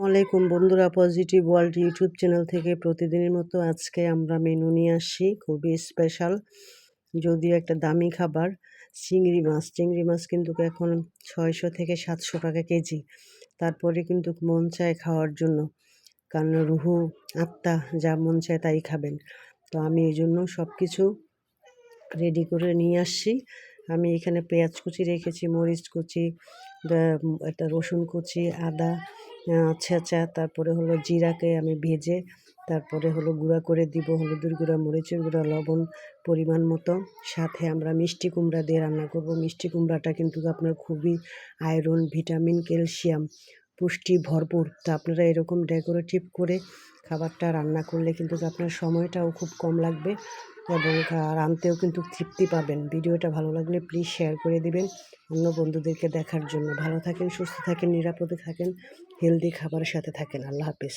আলাইকুম বন্ধুরা, positive world YouTube channel থেকে প্রতিদিনের মতো আজকে আমরা মেনু নিয়ে আসছি খুবই স্পেশাল, যদিও একটা দামি খাবার। চিংড়ি মাছ কিন্তু এখন 600 থেকে 700 টাকা কেজি। তারপরে কিন্তু মন চায় খাওয়ার জন্য, কারণ রুহু আত্মা যা মন চায় তাই খাবেন। তো আমি এই জন্য সব কিছু রেডি করে নিয়ে আসছি। আমি এখানে পেঁয়াজ কুচি রেখেছি, মরিচ কুচি, একটা রসুন কুচি, আদা ছেঁচা, তারপরে হলো জিরাকে আমি ভেজে তারপরে হলো গুঁড়া করে দিব, হলুদের গুঁড়া, মরিচের গুঁড়া, লবণ পরিমাণ মতো। সাথে আমরা মিষ্টি কুমড়া দিয়ে রান্না করব। মিষ্টি কুমড়াটা কিন্তু আপনার খুবই আয়রন, ভিটামিন, ক্যালসিয়াম, পুষ্টি ভরপুর। তো আপনারা এরকম ডেকোরেটিভ করে খাবারটা রান্না করলে কিন্তু আপনার সময়টাও খুব কম লাগবে এবং রাঁধতেও কিন্তু তৃপ্তি পাবেন। ভিডিওটা ভালো লাগলে প্লিজ শেয়ার করে দিবেন অন্য বন্ধুদেরকে দেখার জন্য। ভালো থাকেন, সুস্থ থাকেন, নিরাপদে থাকেন, হেলদি খাবারের সাথে থাকেন। আল্লাহ হাফেজ।